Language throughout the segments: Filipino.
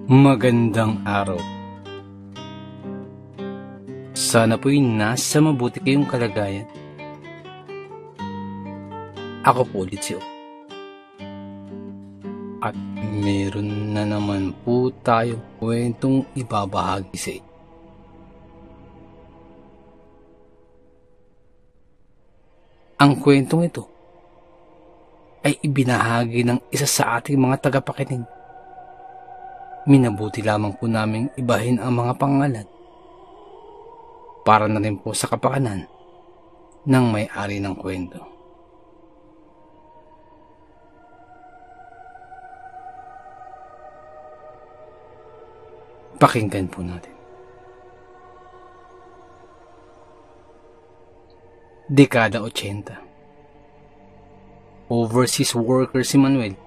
Magandang araw. Sana po'y nasa mabuti kayong kalagayan. Ako po ulit si O. At meron na naman po tayong kwentong ibabahagi sa inyo. Ang kwentong ito ay ibinahagi ng isa sa ating mga tagapakinig. Minabuti lamang po naming ibahin ang mga pangalan para na rin po sa kapakanan ng may-ari ng kwento. Pakinggan po natin. Dekada 80. Overseas worker si Manuel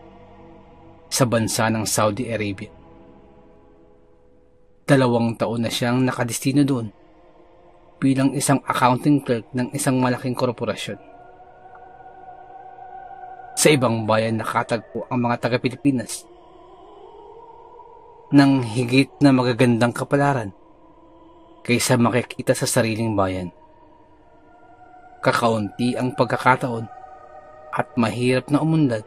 sa bansa ng Saudi Arabia. 2 taon na siyang nakadestino doon bilang isang accounting clerk ng isang malaking korporasyon. Sa ibang bayan nakatagpo ang mga taga-Pilipinas ng higit na magagandang kapalaran kaysa makikita sa sariling bayan. Kakaunti ang pagkakataon at mahirap na umunlad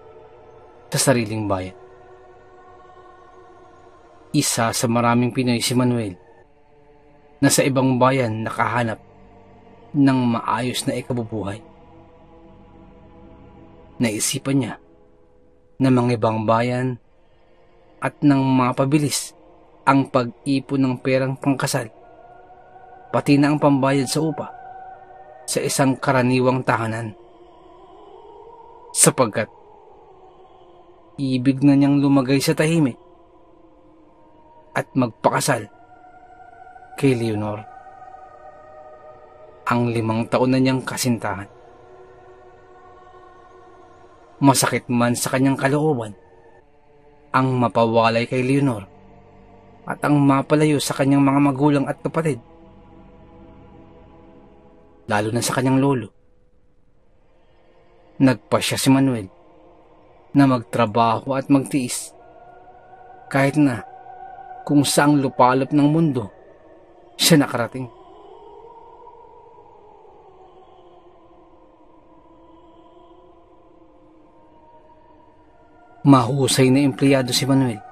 sa sariling bayan. Isa sa maraming Pinoy si Manuel na sa ibang bayan nakahanap ng maayos na ikabubuhay. Naisipan niya na mangibang bayan at nang mapabilis ang pag-ipon ng perang pangkasal, pati na ang pambayad sa upa sa isang karaniwang tahanan. Sapagkat ibig na niyang lumagay sa tahimik at magpakasal kay Leonor, ang 5 taon na niyang kasintahan. Masakit man sa kanyang kalooban ang mapawalay kay Leonor at ang mapalayo sa kanyang mga magulang at kapatid, lalo na sa kanyang lolo. Nagpasya si Manuel na magtrabaho at magtiis kahit na kung saang lupalop ng mundo siya nakarating. Mahusay na empleyado si Manuel.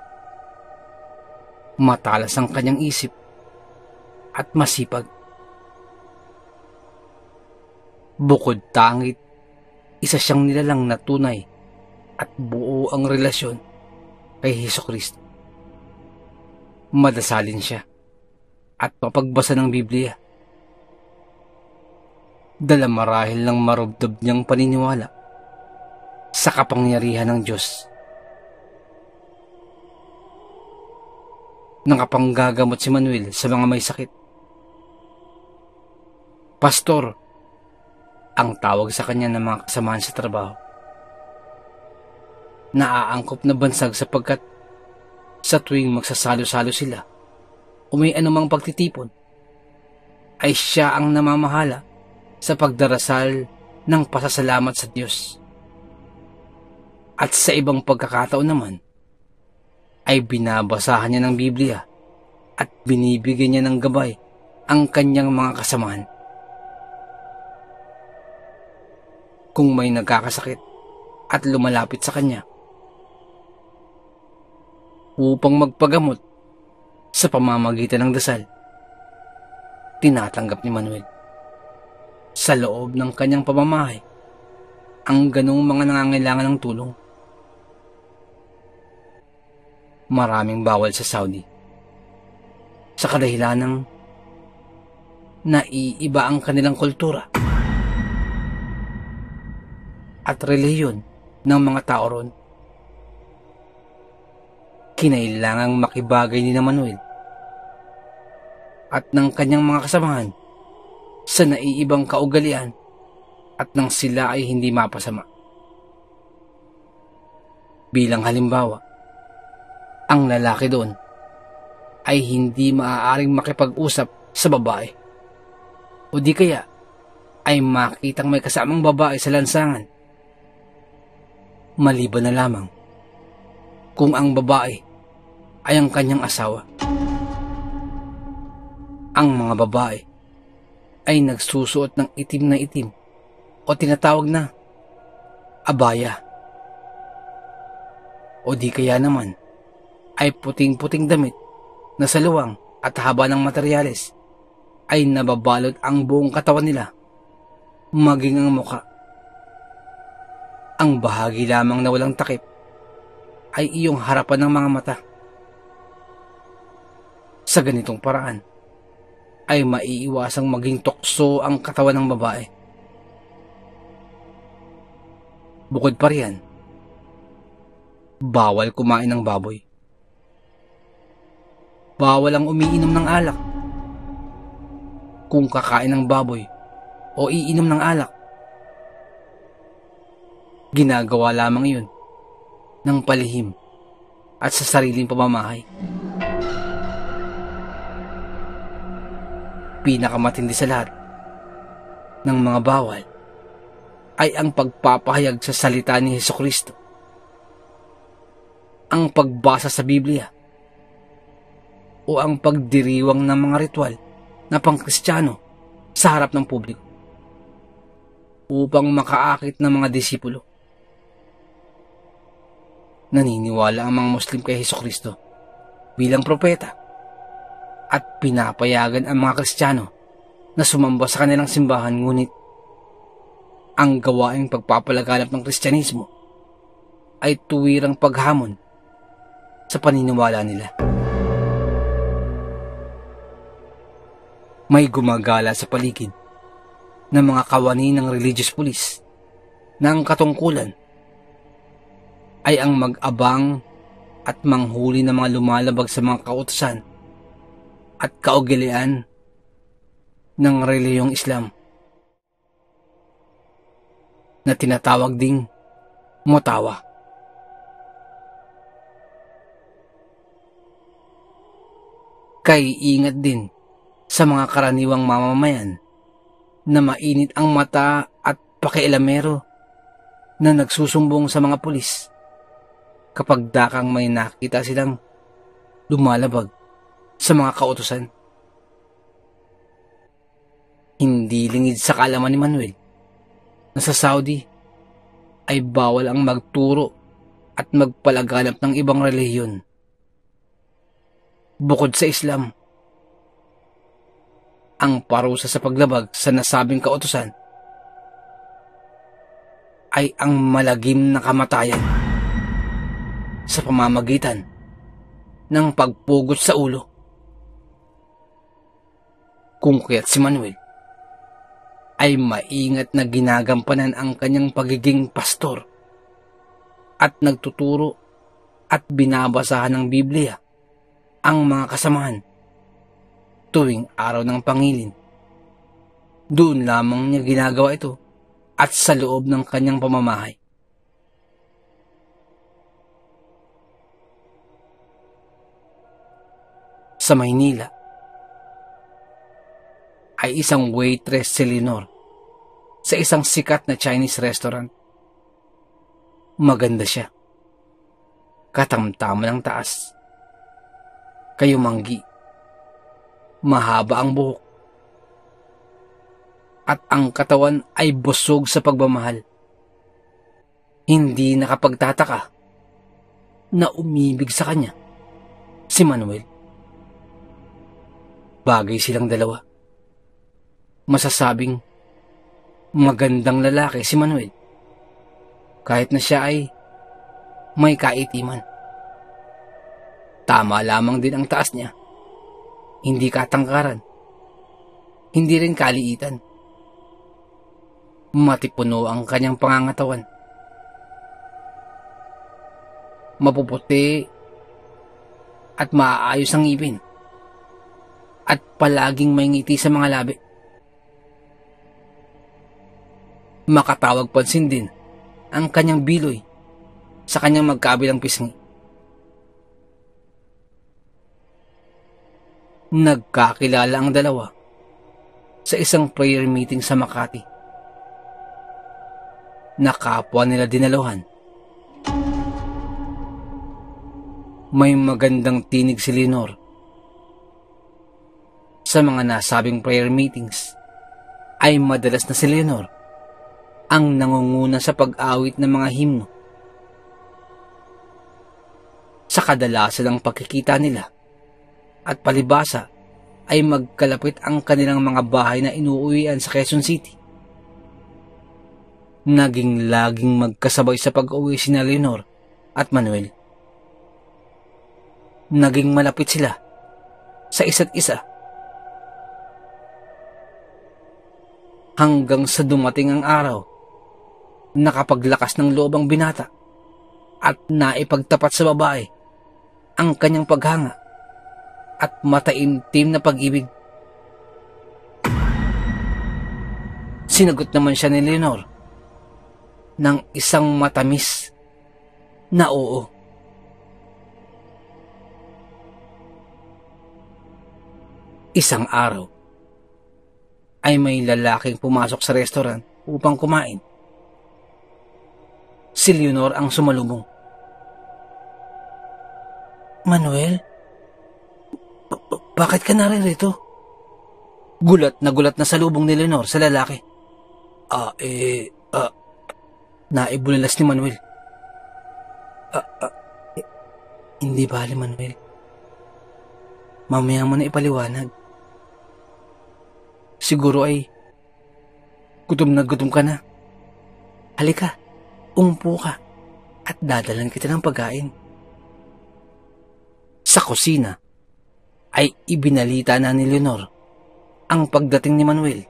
Matalas ang kanyang isip at masipag. Bukod tangit, isa siyang nilalang na tunay at buo ang relasyon kay Hesukristo. Madasalin siya at mapagbasa ng Biblia. Dala marahil ng marubdob niyang paniniwala sa kapangyarihan ng Diyos. Nakapanggagamot si Manuel sa mga may sakit. Pastor ang tawag sa kanya ng mga kasamahan sa trabaho. Naaangkop na bansag sapagkat sa tuwing magsasalo-salo sila o may anumang pagtitipon, ay siya ang namamahala sa pagdarasal ng pasasalamat sa Diyos. At sa ibang pagkakataon naman, ay binabasahan niya ng Biblia at binibigyan niya ng gabay ang kanyang mga kasamahan. Kung may nagkakasakit at lumalapit sa kanya upang magpagamot sa pamamagitan ng dasal, tinatanggap ni Manuel sa loob ng kanyang pamamahay ang ganong mga nangangailangan ng tulong. Maraming bawal sa Saudi sa kadahilan ng naiiba ang kanilang kultura at relihiyon ng mga tao ron. Kinailangang makibagay ni Manuel at ng kanyang mga kasamahan sa naiibang kaugalian at nang sila ay hindi mapasama. Bilang halimbawa, ang lalaki doon ay hindi maaaring makipag-usap sa babae o di kaya ay makitang may kasamang babae sa lansangan, maliban na lamang kung ang babae ay ang kanyang asawa. Ang mga babae ay nagsusuot ng itim na itim o tinatawag na abaya. O di kaya naman ay puting-puting damit na sa luwang at haba ng materyales ay nababalot ang buong katawan nila, maging ang muka. Ang bahagi lamang na walang takip ay iyong harapan ng mga mata. Sa ganitong paraan ay maiiwasang maging tukso ang katawan ng babae. Bukod pa riyan, bawal kumain ng baboy. Bawal ang umiinom ng alak. Kung kakain ng baboy o iinom ng alak, ginagawa lamang yun ng palihim at sa sariling pamamahay. Pinakamatindi sa lahat ng mga bawal ay ang pagpapahayag sa salita ni Hesukristo, ang pagbasa sa Biblia, o ang pagdiriwang ng mga ritual na pangkristyano sa harap ng publiko upang makaakit ng mga disipulo. Naniniwala ang mga Muslim kay Hesukristo bilang propeta at pinapayagan ang mga Kristiyano na sumamba sa kanilang simbahan, ngunit ang gawaing pagpapalaganap ng Kristyanismo ay tuwirang paghamon sa paniniwala nila. May gumagala sa paligid ng mga kawani ng religious police na ang katungkulan ay ang mag-abang at manghuli ng mga lumalabag sa mga kautusan at kaugalian ng relihiyong Islam na tinatawag ding mutawa. Kay ingat din sa mga karaniwang mamamayan na mainit ang mata at pakialamero na nagsusumbong sa mga pulis kapag dakang may nakita silang lumalabag sa mga kautusan. Hindi lingid sa kaalaman ni Manuel na sa Saudi ay bawal ang magturo at magpalaganap ng ibang relihiyon. Bukod sa Islam, ang parusa sa paglabag sa nasabing kautusan ay ang malagim na kamatayan sa pamamagitan ng pagpugot sa ulo. Kung kaya't si Manuel ay maingat na ginagampanan ang kanyang pagiging pastor at nagtuturo at binabasahan ng Biblia ang mga kasamahan tuwing araw ng pangilin. Doon lamang niya ginagawa ito at sa loob ng kanyang pamamahay. Sa Maynila ay isang waitress si Lenore sa isang sikat na Chinese restaurant. Maganda siya. Katamtaman ang taas. Kayumanggi. Mahaba ang buhok. At ang katawan ay busog sa pagmamahal. Hindi nakapagtataka na umibig sa kanya si Manuel. Bagay silang dalawa. Masasabing magandang lalaki si Manuel kahit na siya ay may kaitiman. Tama lamang din ang taas niya. Hindi katangkaran. Hindi rin kaliitan. Matipuno ang kanyang pangangatawan. Mapuputi at maaayos ang ngipin. At palaging may ngiti sa mga labi. Makatawag pansin din ang kanyang biloy sa kanyang magkabilang pisngi. Nagkakilala ang dalawa sa isang prayer meeting sa Makati na kapwa nila dinaluhan. May magandang tinig si Leonor. Sa mga nasabing prayer meetings, ay madalas na si Leonor ang nangunguna sa pag-awit ng mga himno. Sa kadalasan ng pagkikita nila at palibasa ay magkalapit ang kanilang mga bahay na inuuwian sa Quezon City. Naging laging magkasabay sa pag-uwi sina Leonor at Manuel. Naging malapit sila sa isa't isa. Hanggang sa dumating ang araw, nakapaglakas ng loob ang binata at naipagtapat sa babae ang kanyang paghanga at mataimtim na pag-ibig. Sinagot naman siya ni Leonor ng isang matamis na oo. Isang araw ay may lalaking pumasok sa restaurant upang kumain. Si Leonor ang sumalubong. Manuel, bakit ka naririto? Gulat na salubong ni Leonor sa lalaki. Naibulalas ni Manuel. Hindi bali, Manuel. Mamaya mo na ipaliwanag. Siguro ay gutom ka na. Halika, umpo ka at dadalan kita ng pagkain. Sa kusina ay ibinalita na ni Leonor ang pagdating ni Manuel.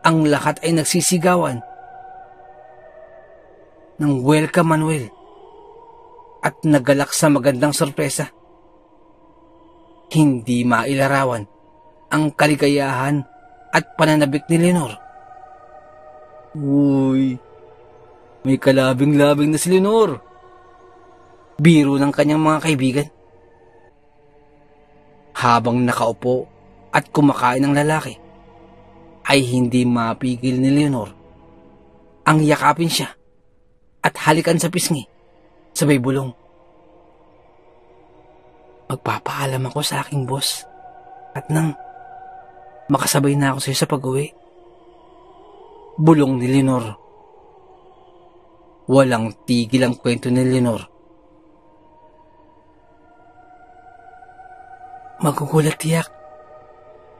Ang lahat ay nagsisigawan ng welcome, Manuel, at nagalak sa magandang sorpresa. Hindi mailarawan ang kaligayahan at pananabik ni Leonor. Uy, may kalabing-labing na si Leonor. Biro ng kanyang mga kaibigan. Habang nakaupo at kumakain ng lalaki, ay hindi mapigil ni Leonor ang yakapin siya at halikan sa pisngi, sabay bulong. Magpapaalam ako sa aking boss at nang makasabay na ako sa iyo sa pag-uwi. Bulong ni Leonor. Walang tigil ang kwento ni Leonor. Magugulat tiyak,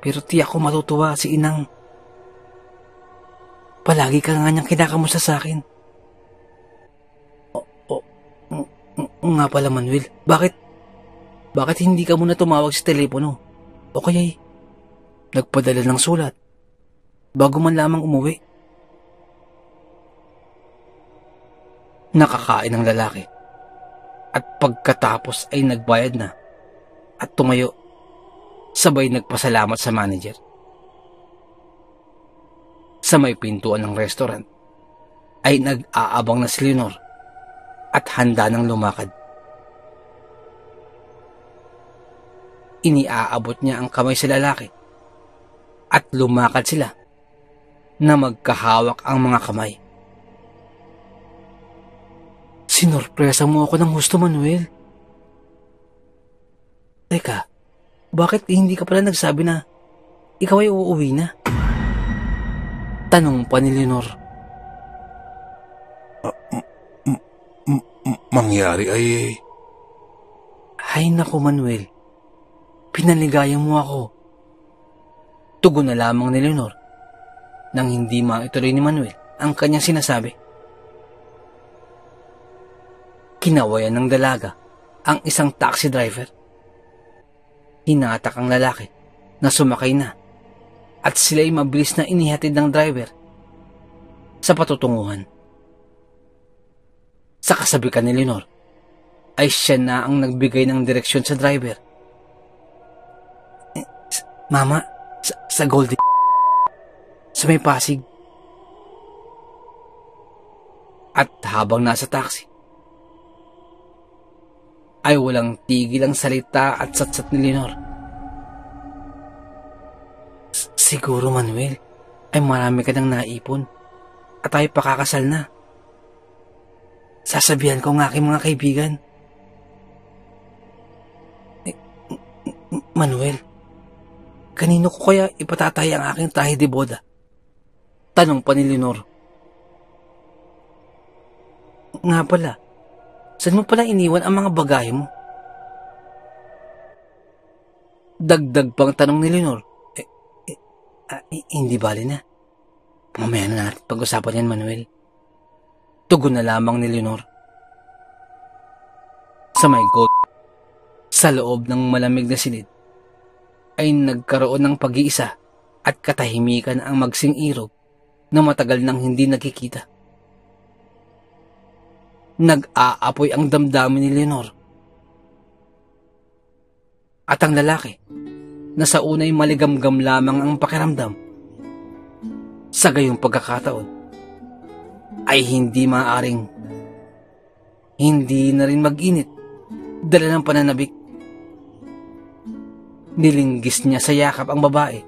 pero tiyak ko matutuwa si Inang. Palagi ka nga niyang kinakamusta sa akin. Nga pala, Manuel, bakit hindi ka muna tumawag sa telepono? O kaya'y nagpadala ng sulat bago man lamang umuwi? Nakakain ang lalaki at pagkatapos ay nagbayad na at tumayo, sabay nagpasalamat sa manager. Sa may pintuan ng restaurant ay nag-aabang na si Leonor at handa nang lumakad. Iniaabot niya ang kamay sa lalaki at lumakad sila na magkahawak ang mga kamay. Sinorpresa mo ako ng gusto, Manuel. Teka, bakit hindi ka pala nagsabi na ikaw ay uuwi na? Tanong pa ni Leonor. Mangyari ay... Ay naku, Manuel. Pinaligaya mo ako. Tugon na lamang ni Leonor nang hindi maituloy ni Manuel ang kanyang sinasabi. Kinawayan ng dalaga ang isang taxi driver. Hinatak ang lalaki na sumakay na at sila'y mabilis na inihatid ng driver sa patutunguhan. Sa kasabikan ni Leonor ay siya na ang nagbigay ng direksyon sa driver. Mama, sa Goldie, sa may Pasig. At habang nasa taxi, ay walang tigil ang salita at satsat ni Leonor. Siguro, Manuel, ay marami ka nang naipon at ay pakakasal na. Sasabihan ko ng aking mga kaibigan. Manuel, kanino ko kaya ipatatay ang aking trahe de boda? Tanong pa ni Leonor. Nga pala, saan mo pala iniwan ang mga bagahe mo? Dagdag pang tanong ni Leonor. Hindi bali na. Mamaya na natin pag-usapan yan, Manuel. Tugon na lamang ni Leonor. Sa may goat, sa loob ng malamig na silid, ay nagkaroon ng pag-iisa at katahimikan ang magsing irog na matagal nang hindi nakikita. Nag-aapoy ang damdamin ni Leonor. At ang lalaki, na sa unay maligamgam lamang ang pakiramdam, sa gayong pagkakataon, ay hindi maaaring hindi na rin mag-init dala ng pananabik. Nilinggis niya sa yakap ang babae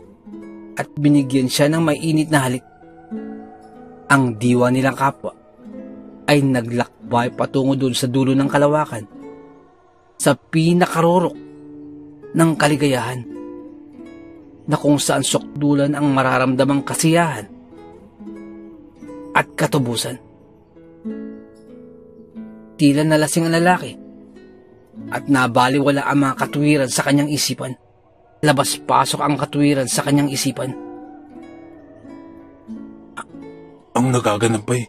at binigyan siya ng mainit na halik. Ang diwa nilang kapwa ay naglakbay patungo doon sa dulo ng kalawakan, sa pinakarorok ng kaligayahan, na kung saan sukdulan ang mararamdamang kasiyahan at katubusan. Tila nalasing ang lalaki at nabaliwala ang mga katuwiran sa kanyang isipan. Labas-pasok ang katuwiran sa kanyang isipan. Ang nagaganap ba'y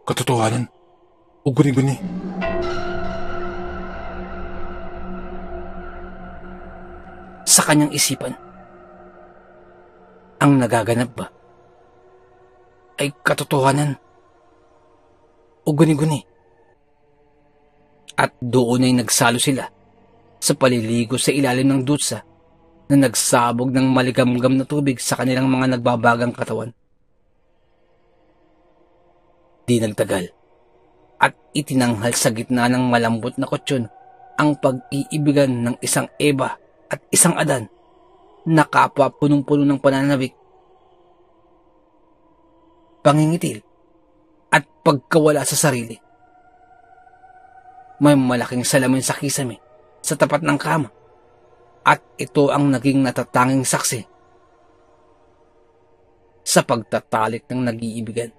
katotohanan o guni-guni? Sa kanyang isipan, ang nagaganap ba ay katotohanan o guni-guni? At doon ay nagsalo sila sa paliligo sa ilalim ng dutsa na nagsabog ng maligamgam na tubig sa kanilang mga nagbabagang katawan. Di nagtagal at itinanghal sa gitna ng malambot na kutsyon ang pag-iibigan ng isang Eva at isang Adan na kapwa punong-puno ng pananabik, pangingitil at pagkawala sa sarili. May malaking salamin sa kisame sa tapat ng kama at ito ang naging natatanging saksi sa pagtatalik ng nag-iibigan.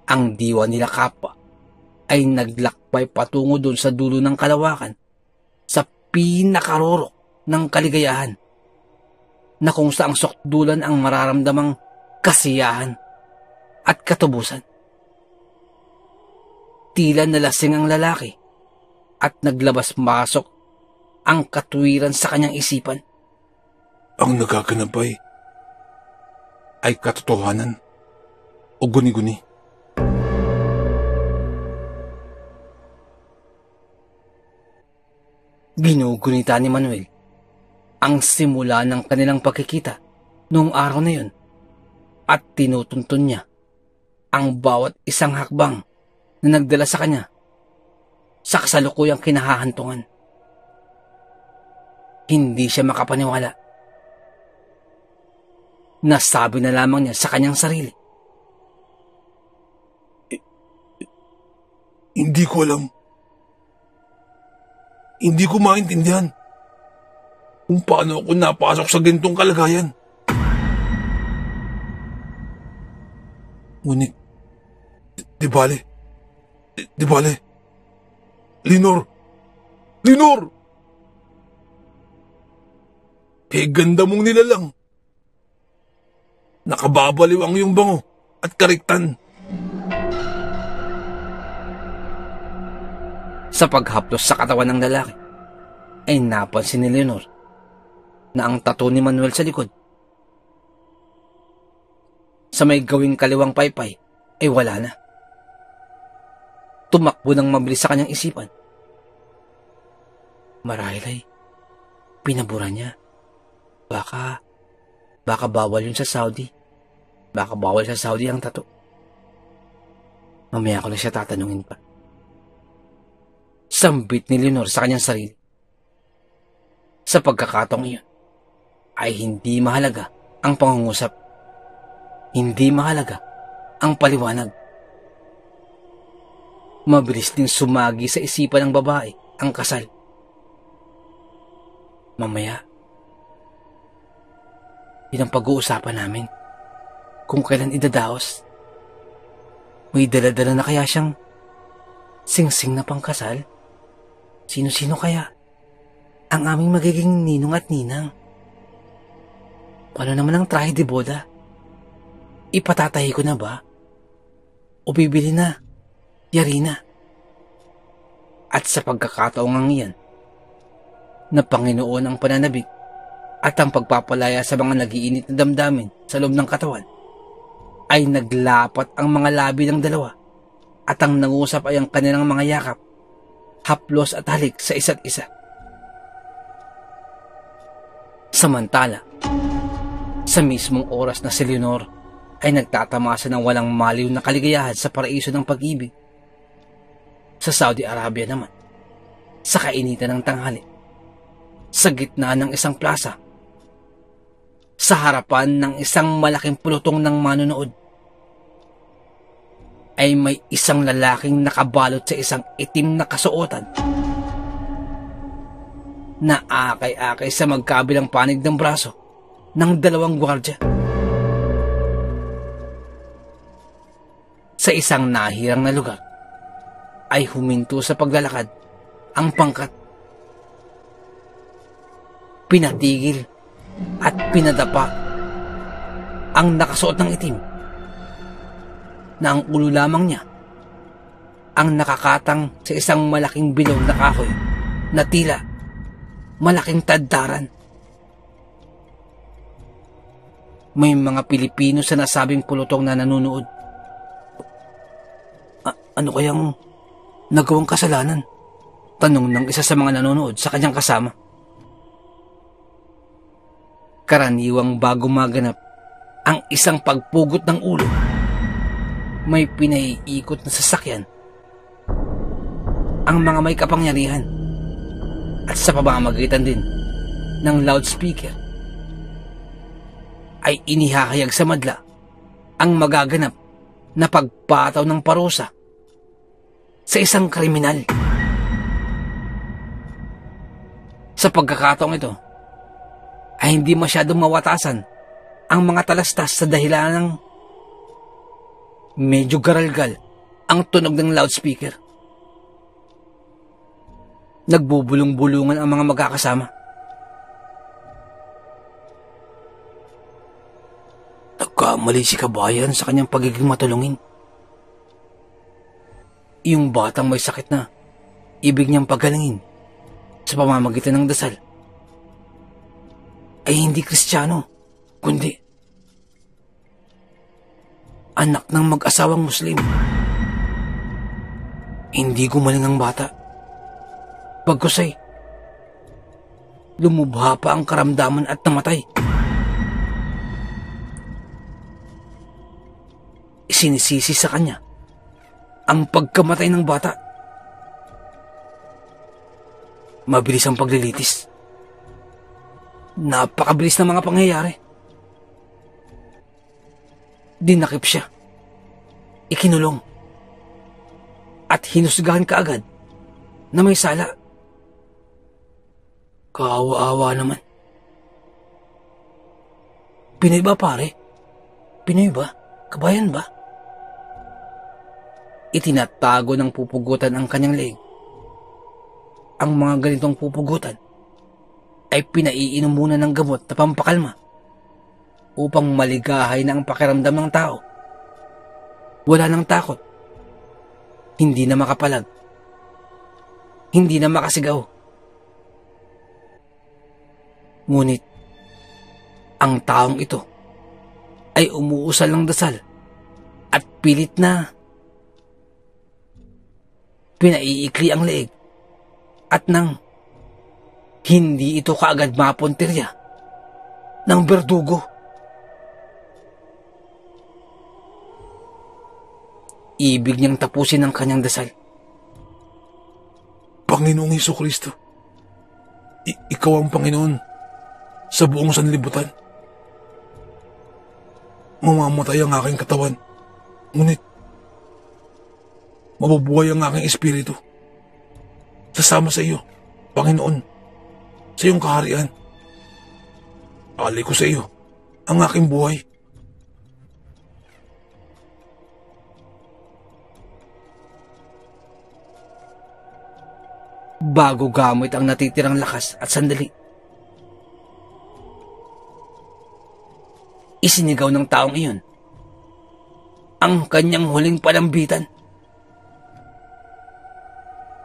Ang diwa nila kapwa ay naglakbay patungo doon sa dulo ng kalawakan, sa pinakarorok ng kaligayahan, na kung saang sukdulan ang mararamdamang kasiyahan at katubusan. Tila nalasing ang lalaki at naglabas-masok ang katuwiran sa kanyang isipan. Ang nagaganap ay katotohanan o guni-guni? Ginugunita ni Manuel ang simula ng kanilang pagkikita noong araw na yun at tinutuntun niya ang bawat isang hakbang na nagdala sa kanya sa kasalukuyang kinahahantungan. Hindi siya makapaniwala. Nasabi na lamang niya sa kanyang sarili, Hindi ko alam. Hindi ko maintindihan kung paano ako napasok sa ganitong kalagayan. Ngunit, di bale, Leonor! Ganda mong nilalang. Nakababaliw ang iyong bango at kariktan. Sa paghaplos sa katawan ng lalaki, ay napansin ni Leonor na ang tattoo ni Manuel sa likod, sa may gawing kaliwang paypay, ay wala na. Tumakbo ng mabilis sa kanyang isipan. Marahil ay pinabura niya. Baka bawal yun sa Saudi. Baka bawal sa Saudi ang tattoo. Mamaya ko na siya tatanungin pa. Sambit ni Leonor sa kanyang sarili. Sa pagkakataong iyon, ay hindi mahalaga ang pangungusap. Hindi mahalaga ang paliwanag. Mabilis din sumagi sa isipan ng babae ang kasal. Mamaya, yun ang pag-uusapan namin. Kung kailan idadaos. May dala-dala na kaya siyang singsing na pangkasal? Sino-sino kaya ang aming magiging ninong at ninang? Paano naman ang trahe de boda? Ipatatahi ko na ba? O bibili na? Yari na. At sa pagkakataong iyan, na Panginoon ang pananabik at ang pagpapalaya sa mga nagiinit na damdamin sa loob ng katawan, ay naglapat ang mga labi ng dalawa at ang nangusap ay ang kanilang mga yakap, haplos at halik sa isa't isa. Samantala, sa mismong oras na si Leonor ay nagtatamasa ng walang maliw na kaligayahan sa paraiso ng pag-ibig, sa Saudi Arabia naman, sa kainitan ng tanghali, sa gitna ng isang plaza, sa harapan ng isang malaking pulutong ng manonood, ay may isang lalaking nakabalot sa isang itim na kasuotan na akay-akay sa magkabilang panig ng braso ng dalawang gwardya. Sa isang nahirang na lugar ay huminto sa paglalakad ang pangkat. Pinatigil at pinadapa ang nakasuot ng itim na ang ulo lamang niya ang nakakatang sa isang malaking bilog na kahoy na tila malaking tadtaran. May mga Pilipino sa nasabing pulutong na nanunood. Ano kayang nagawang kasalanan? Tanong ng isa sa mga nanonood sa kanyang kasama. Karaniwang bago maganap ang isang pagpugot ng ulo, may pinaiikot na sasakyan ang mga may kapangyarihan at sa pamamagitan din ng loudspeaker ay inihahayag sa madla ang magaganap na pagpataw ng parusa sa isang kriminal. Sa pagkakataong ito ay hindi masyadong mawatasan ang mga talastas sa dahilan ng medyo garalgal ang tunog ng loudspeaker. Nagbubulong-bulungan ang mga magkakasama. Nagkamali si kabayan sa kanyang pagiging matulungin. Yung batang may sakit na ibig niyang pagalingin sa pamamagitan ng dasal ay hindi Kristiyano, kundi anak ng mag-asawang Muslim. Hindi gumaling ang bata. Pagkusay, lumubha pa ang karamdaman at namatay. Isinisisi sa kanya ang pagkamatay ng bata. Mabilis ang paglilitis. Napakabilis ng mga pangyayari. Dinakip siya, ikinulong, at hinusgahan kaagad na may sala. Kaawa-awa naman. Pinoy ba, pare? Pinoy ba? Kabayan ba? Itinatago ng pupugutan ang kanyang leeg. Ang mga ganitong pupugutan ay pinaiinom muna ng gamot na pampakalma upang maligahay na ang pakiramdam ng tao. Wala nang takot. Hindi na makapalag. Hindi na makasigaw. Ngunit, ang taong ito ay umuusal ng dasal at pilit na pinaiikli ang leeg at nang hindi ito kaagad mapuntirya ng berdugo. Ibig niyang tapusin ang kanyang dasal. Panginoong Hesukristo, ikaw ang Panginoon sa buong sanlibutan. Mamamatay ang aking katawan, ngunit mabubuhay ang aking espiritu. Sasama sa iyo, Panginoon, sa iyong kaharian. Alay ko sa iyo ang aking buhay. Bago gamit ang natitirang lakas at sandali, isinigaw ng taong iyon ang kanyang huling palambitan.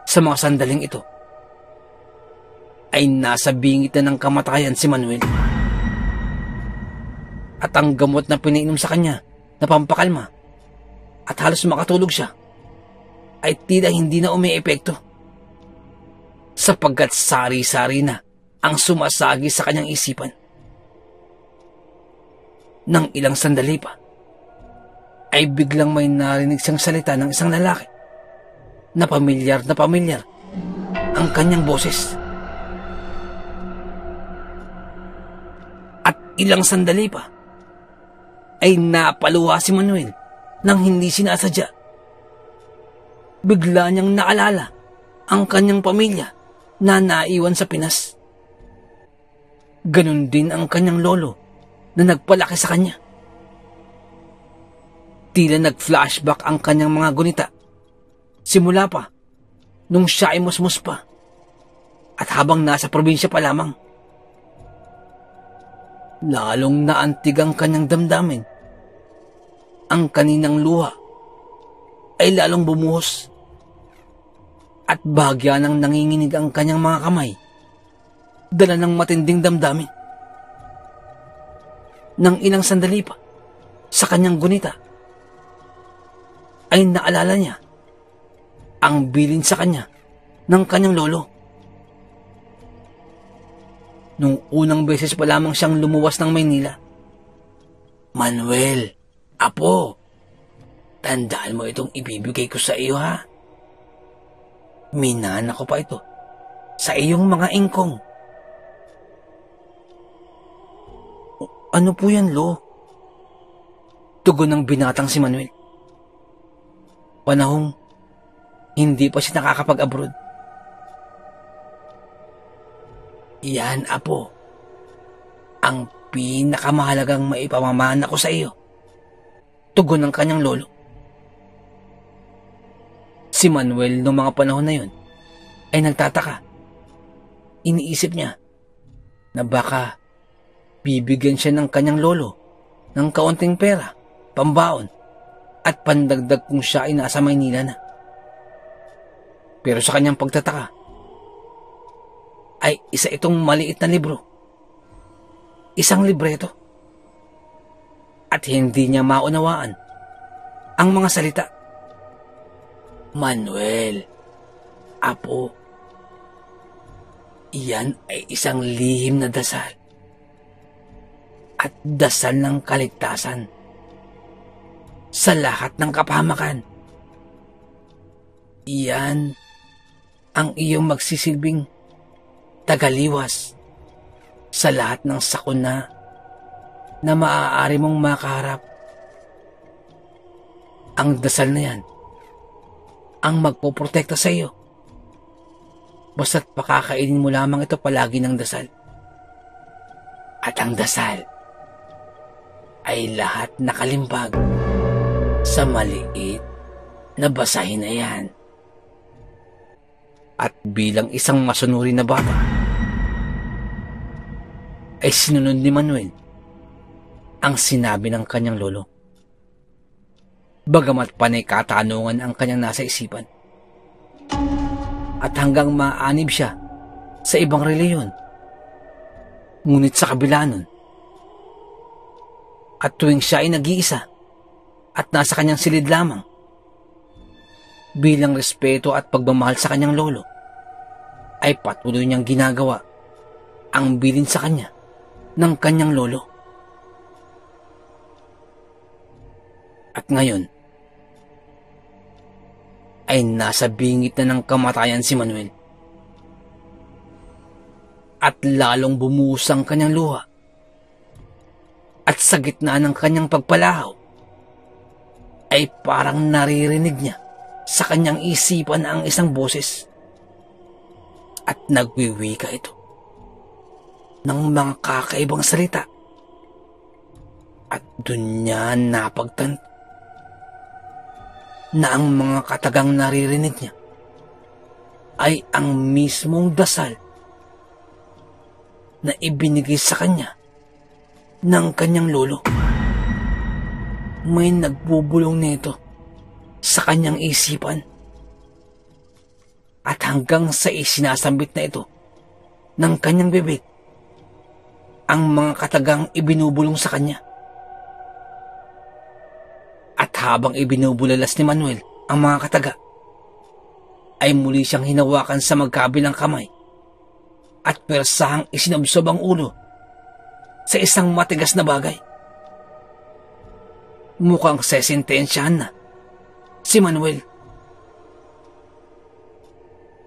Sa mga sandaling ito, ay nasa bingit na ng kamatayan si Manuel. At ang gamot na pinainom sa kanya na pampakalma at halos makatulog siya, ay tila hindi na umiepekto, sapagkat sari-sari na ang sumasagi sa kanyang isipan. Nang ilang sandali pa, ay biglang may narinig siyang salita ng isang lalaki na pamilyar ang kanyang boses. At ilang sandali pa, ay napaluha si Manuel nang hindi sinasadya. Bigla niyang naalala ang kanyang pamilya na naiwan sa Pinas. Ganon din ang kanyang lolo na nagpalaki sa kanya. Tila nag-flashback ang kanyang mga gunita, simula pa nung siya ay musmus pa at habang nasa probinsya pa lamang. Lalong naantig ang kanyang damdamin. Ang kaninang luha ay lalong bumuhos at bahagya nang nanginginig ang kanyang mga kamay, dala ng matinding damdamin. Nang ilang sandali pa, sa kanyang gunita, ay naalala niya ang bilin sa kanya ng kanyang lolo. Nung unang beses pa lamang siyang lumuwas ng Maynila. Manuel, apo, tandaan mo itong ibibigay ko sa iyo, ha? Minana ko pa ito sa iyong mga ingkong. Ano po yan, Lo? Tugon ng binatang si Manuel. Panahong hindi pa siya nakakapag-abroad. Yan, apo, ang pinakamahalagang maipamamana ko sa iyo. Tugon ng kanyang lolo. Si Manuel noong mga panahon na yun ay nagtataka. Iniisip niya na baka bibigyan siya ng kanyang lolo ng kaunting pera, pambaon, at pandagdag kung siya ay nasa Maynila na. Pero sa kanyang pagtataka, ay isa itong maliit na libro. Isang libreto. At hindi niya maunawaan ang mga salita. Manuel, apo, iyan ay isang lihim na dasal. At dasal ng kaligtasan sa lahat ng kapahamakan. Iyan ang iyong magsisilbing tagaliwas sa lahat ng sakuna na maaari mong makaharap. Ang dasal na yan ang magpoprotekta sa iyo. Basta't pakakainin mo lamang ito palagi ng dasal. At ang dasal ay lahat nakalimbag sa maliit na basahin na yan. At bilang isang masunuri na bata, ay sinunod ni Manuel ang sinabi ng kanyang lolo. Bagamat panay katanungan ang kanyang nasa isipan. At hanggang maanib siya sa ibang reliyon. Ngunit sa kabila nun, at tuwing siya ay nag-iisa at nasa kanyang silid lamang, bilang respeto at pagmamahal sa kanyang lolo, ay patuloy niyang ginagawa ang bilin sa kanya ng kanyang lolo. At ngayon, ay nasa bingit na ng kamatayan si Manuel. At lalong bumuhos ang kanyang luha. At sa gitna ng kanyang pagpalahaw, ay parang naririnig niya sa kanyang isipan ang isang boses at nagwiwika ito ng mga kakaibang salita. At dun niya napagtanto na ang mga katagang naririnig niya ay ang mismong dasal na ibinigay sa kanya ng kanyang lolo. May nagbubulong nito sa kanyang isipan at hanggang sa isinasambit na ito ng kanyang bibig ang mga katagang ibinubulong sa kanya. At habang ibinubulalas ni Manuel ang mga kataga, ay muli siyang hinawakan sa magkabilang kamay at persahang isinabsob ang ulo sa isang matigas na bagay. Mukhang sesentensyahan na si Manuel.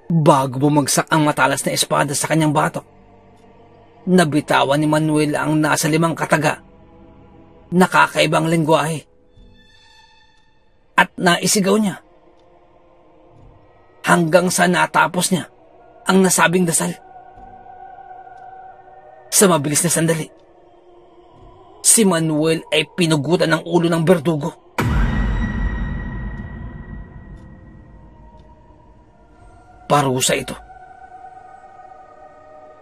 Bago bumagsak ang matalas na espada sa kanyang batok, nabitawan ni Manuel ang nasa 5 kataga na kakaibang lengguwahe at naisigaw niya hanggang sa natapos niya ang nasabing dasal. Sa mabilis na sandali, si Manuel ay pinugutan ng ulo ng berdugo. Parusa ito.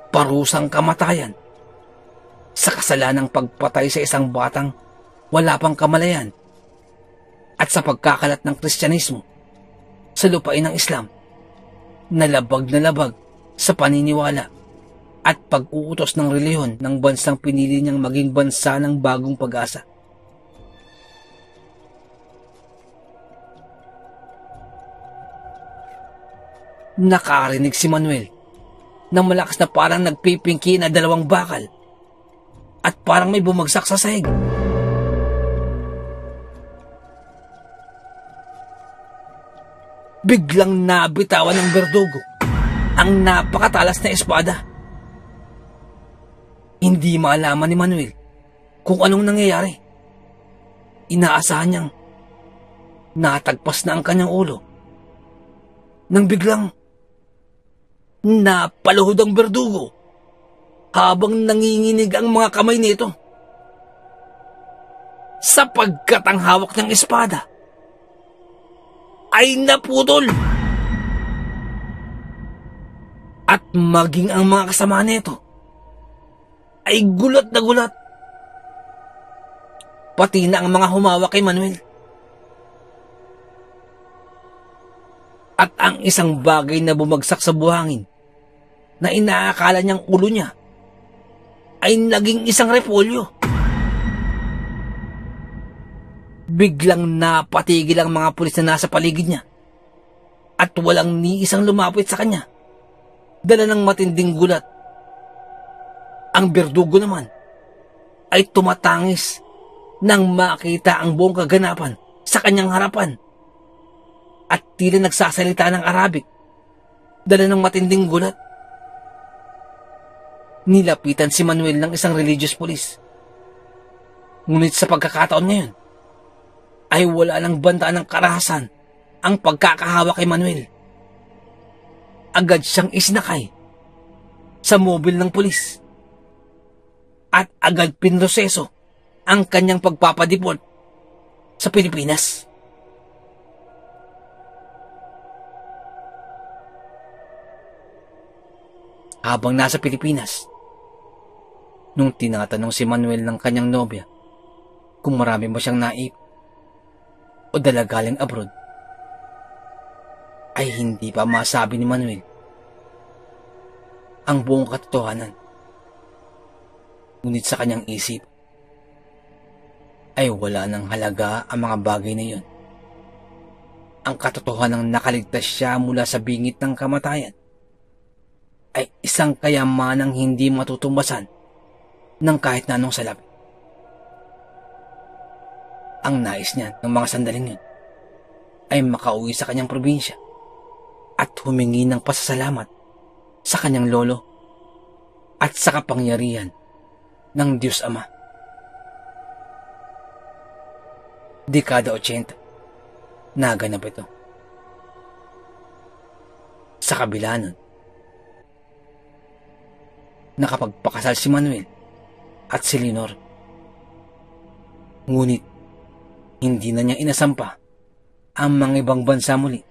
Parusang kamatayan sa kasalanang pagpatay sa isang batang wala pang kamalayan at sa pagkakalat ng Kristyanismo sa lupain ng Islam na labag sa paniniwala at pag-uutos ng reliyon ng bansang pinili niyang maging bansa ng bagong pag-asa. Nakarinig si Manuel ng malakas na parang nagpipingki na 2 bakal at parang may bumagsak sa sahig. Biglang nabitawan ng berdugo ang napakatalas na espada. Hindi maalaman ni Manuel kung anong nangyayari. Inaasahan niyang natagpas na ang kanyang ulo nang biglang napaluhod ang berdugo habang nanginginig ang mga kamay nito, sapagkat ang hawak ng espada ay naputol. At maging ang mga kasama nito ay gulat na gulat. Pati na ang mga humawak kay Manuel. At ang isang bagay na bumagsak sa buhangin na inaakala niyang ulo niya ay naging isang repolyo. Biglang napatigil ang mga pulis na nasa paligid niya at walang ni isang lumapit sa kanya, dala ng matinding gulat. Ang berdugo naman ay tumatangis nang makita ang buong kaganapan sa kanyang harapan at tila nagsasalita ng Arabic, dala ng matinding gulat. Nilapitan si Manuel ng isang religious police. Ngunit sa pagkakataon ngayon, ay wala nang banta ng karahasan ang pagkakahawak kay Manuel. Agad siyang isinakay sa mobil ng pulis at agad pinroseso ang kanyang pagpapadeport sa Pilipinas. Habang nasa Pilipinas, nung tinatanong si Manuel ng kanyang nobya kung marami ba siyang naip o dala galing abroad, ay hindi pa masabi ni Manuel ang buong katotohanan. Ngunit sa kanyang isip ay wala nang halaga ang mga bagay na iyon. Ang katotohanang nakaligtas siya mula sa bingit ng kamatayan ay isang kayamanang hindi matutumbasan ng kahit na anong salapi. Ang nais niya ng mga sandaling yun ay makauwi sa kanyang probinsya at humingi ng pasasalamat sa kanyang lolo at sa kapangyarihan ng Diyos Ama. Dekada 80, naganap ito. Sa kabila nun, nakapagpakasal si Manuel at si Leonor. Ngunit, hindi na niya inasampa ang mga ibang bansa muli,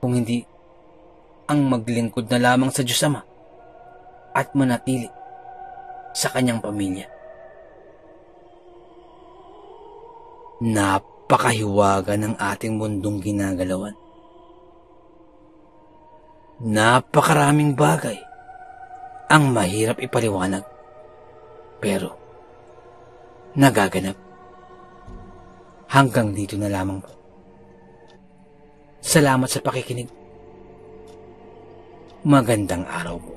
kung hindi ang maglingkod na lamang sa Diyos Ama at manatili sa kanyang pamilya. Napakahiwaga ng ating mundong ginagalawan. Napakaraming bagay ang mahirap ipaliwanag, pero nagaganap. Hanggang dito na lamang po. Salamat sa pakikinig. Magandang araw po.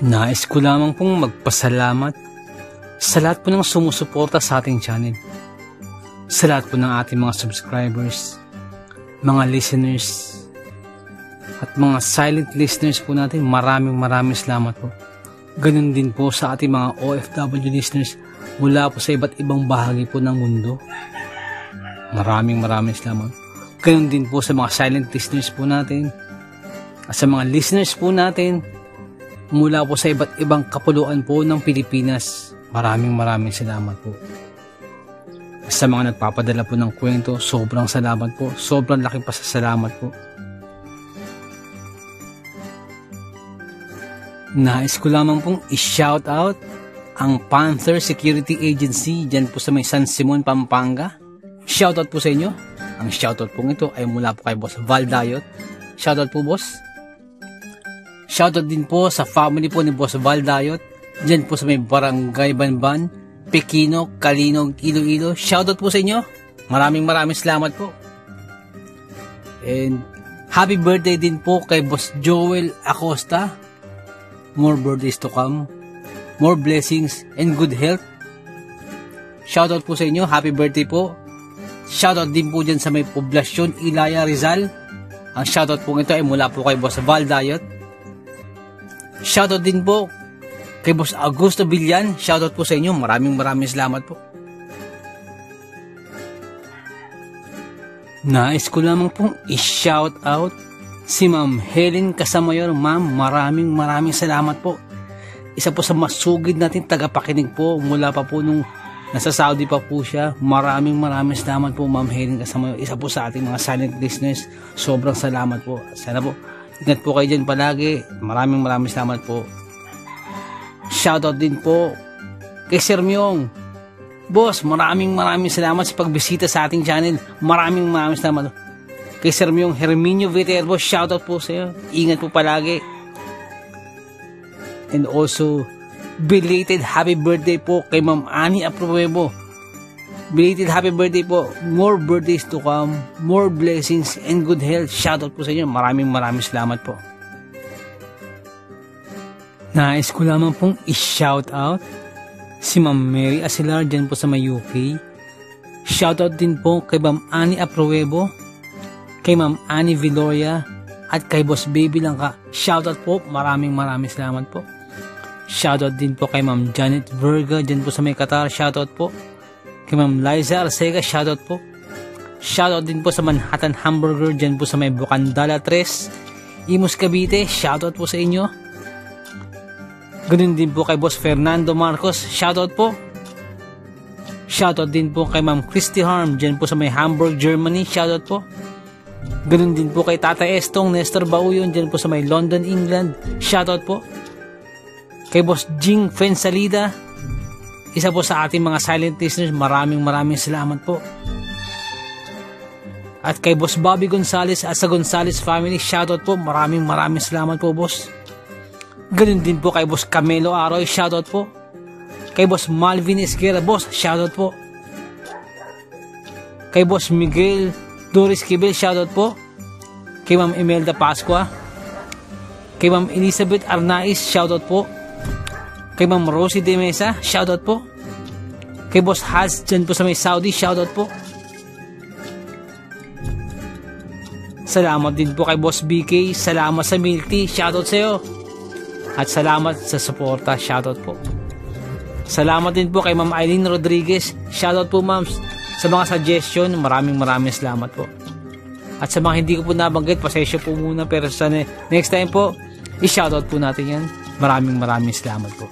Nais ko lamang pong magpasalamat sa lahat po ng sumusuporta sa ating channel. Sa lahat po ng ating mga subscribers, mga listeners, at mga silent listeners po natin. Maraming salamat po. Ganun din po sa ating mga OFW listeners mula po sa iba't ibang bahagi po ng mundo. Maraming salamat. Ganun din po sa mga silent listeners po natin at sa mga listeners po natin mula po sa iba't ibang kapuluan po ng Pilipinas. Maraming salamat po. Sa mga nagpapadala po ng kwento, sobrang salamat po. Sobrang laking pasasalamat po. Nais ko lamang pong i-shout out ang Panther Security Agency dyan po sa may San Simon, Pampanga. Shoutout po sa inyo. Ang shoutout pong ito ay mula po kay Boss Val Dayot. Shoutout po, boss. Shoutout din po sa family po ni Boss Val Dayot dyan po sa may Barangay Banban, Pequino, Kalinog, Iloilo. Shoutout po sa inyo. Maraming salamat po. And happy birthday din po kay Boss Joel Acosta. More birthdays to come, more blessings, and good health. Shoutout po sa inyo, happy birthday po. Shoutout din po dyan sa may poblasyon Ilaya, Rizal. Ang shoutout po ito ay mula po kay Boss Val Dayot. Shoutout din po kay Boss Augusto Villan. Shoutout po sa inyo, maraming salamat po. Nais ko lamang pong i-shout out si Ma'am Helen Casamayor. Ma'am, maraming salamat po. Isa po sa masugid natin tagapakinig po mula pa po nung nasa Saudi pa po siya. Maraming salamat po, Ma'am Helen Casamayor. Isa po sa ating mga silent listeners. Sobrang salamat po. Sana po, ingat po kayo dyan palagi. Maraming salamat po. Shoutout din po kay Sir Myong. Boss, maraming salamat sa pagbisita sa ating channel. Maraming salamat. Kay Sir Myong Herminio Viterbo, shoutout po sa iyo. Ingat po palagi. And also, belated happy birthday po kay Ma'am Annie Apruebo. Belated happy birthday po. More birthdays to come, more blessings and good health. Shoutout po sa inyo. Maraming salamat po. Nais ko lamang pong i-shoutout si Ma'am Mary Asilar dyan po sa may UK. Shoutout din po kay Ma'am Annie Apruebo, kay Ma'am Annie Viloria, at kay Boss Baby Langka. Shoutout po, maraming salamat po. Shoutout din po kay Ma'am Janet Verga dyan po sa may Qatar. Shoutout po kay Ma'am Liza Arcega. Shoutout po. Shoutout din po sa Manhattan Hamburger dyan po sa may Bukandala 3, Imus Cavite. Shoutout po sa inyo. Ganun din po kay Boss Fernando Marcos. Shoutout po. Shoutout din po kay Ma'am Christy Harm dyan po sa may Hamburg, Germany. Shoutout po. Ganun din po kay Tata Estong Nestor Bauyon dyan po sa may London, England. Shoutout po. Kay Boss Jing Fensalida, isa po sa ating mga silent listeners. Maraming salamat po. At kay Boss Bobby Gonzales at sa Gonzales family, shoutout po. Maraming salamat po, boss. Ganun din po kay Boss Camelo Aroy, shoutout po. Kay Boss Malvin Esquera, boss, shoutout po. Kay Boss Miguel Doris Kibel, shoutout po. Kay Ma'am Imelda Pascua. Kay Ma'am Elizabeth Arnaiz, shoutout po. Kay Ma'am Rosie De Mesa, shoutout po. Kay Boss Haz dyan po sa may Saudi, shoutout po. Salamat din po kay Boss BK. Salamat sa milk tea, shoutout sa iyo. At salamat sa suporta, shoutout po. Salamat din po kay Ma'am Eileen Rodriguez. Shoutout po, ma'am, sa mga suggestion. Maraming salamat po. At sa mga hindi ko po nabanggit, pasensya po muna, pero sa next time po, i-shoutout po natin yan. Maraming salamat po.